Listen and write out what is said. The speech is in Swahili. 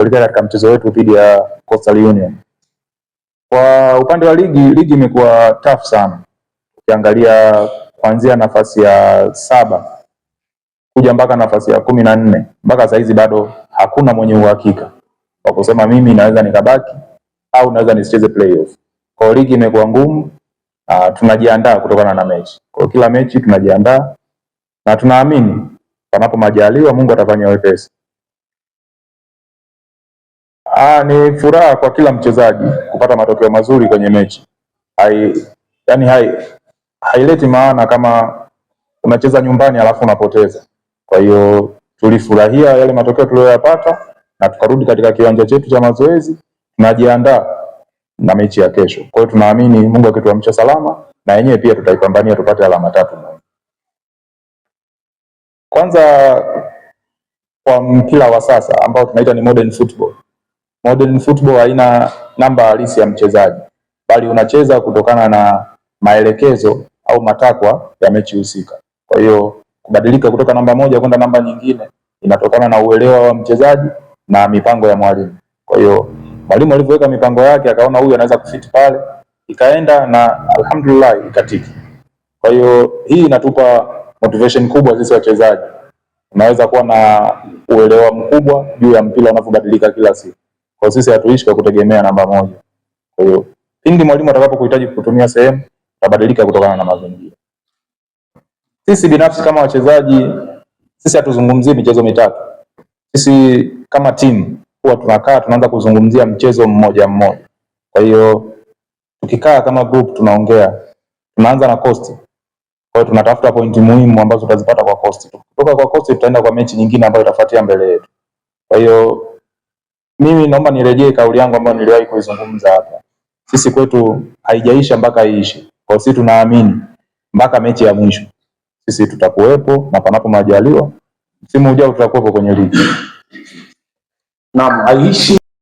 kuelekea katika mchezo wetu dhidi ya Coastal Union. Kwa upande wa ligi imekuwa tough sana. Ukiangalia kuanzia nafasi ya 7 kuja mpaka nafasi ya 14, mpaka sasa hizi bado hakuna mwenye uhakika wa kusema mimi naweza nikabaki au naweza nisicheze playoff. Kwa ligi imekuwa ngumu, tunajiandaa kutokana na mechi. Kwa kila mechi tunajiandaa na tunaamini panapo majaliwa Mungu atafanya wepesi. Ni furaha kwa kila mchezaji kupata matokeo mazuri kwenye mechi. Haileti maana kama unacheza nyumbani alafu unapoteza. Kwa hiyo tulifurahia yale matokeo tuliyoyapata na tukarudi katika kiwanja chetu cha mazoezi, tunajiandaa na mechi ya kesho. Kwa hiyo tunaamini Mungu akituamsha salama na yenyewe pia tutaipambania tupate alama 3. Kwanza kwa mpira wa sasa ambao tunaita ni modern football. Modern football haina namba halisi ya mchezaji, bali unacheza kutokana na maelekezo au matakwa ya mechi husika. Kwa hiyo kubadilika kutoka namba moja kwenda namba nyingine inatokana na uelewa wa mchezaji na mipango ya mwalimu. Kwa hiyo mwalimu alivyoweka mipango yake akaona huyu anaweza kufit pale, ikaenda na alhamdulillah ikatiki. Kwa hiyo hii inatupa motivation kubwa sisi wachezaji. Unaweza kuwa na uelewa mkubwa juu ya mpira unavyobadilika kila siku. Kwa sisi hatuishi kwa kutegemea namba moja. Kwa hiyo pindi mwalimu atakapokuhitaji kutumia sehemu, tabadilika kutokana na mazingira. Sisi binafsi kama wachezaji, sisi hatuzungumzii michezo mitatu. Sisi kama timu huwa tunakaa tunaanza kuzungumzia mchezo mmoja mmoja. Kwa hiyo tukikaa kama group tunaongea, tunaanza na Coast. Kwa hiyo tunatafuta pointi muhimu ambazo tutazipata kwa Coast. Kutoka kwa Coast tutaenda kwa mechi nyingine ambayo itafuatia mbele yetu. Kwa hiyo mimi naomba nirejee kauli yangu ambayo niliwahi kuizungumza hapa. Sisi kwetu haijaisha mpaka iishe. Kwa sisi tunaamini mpaka mechi ya mwisho sisi tutakuwepo na panapo majaliwa msimu ujao tutakuwepo kwenye ligi. Naam, haiishi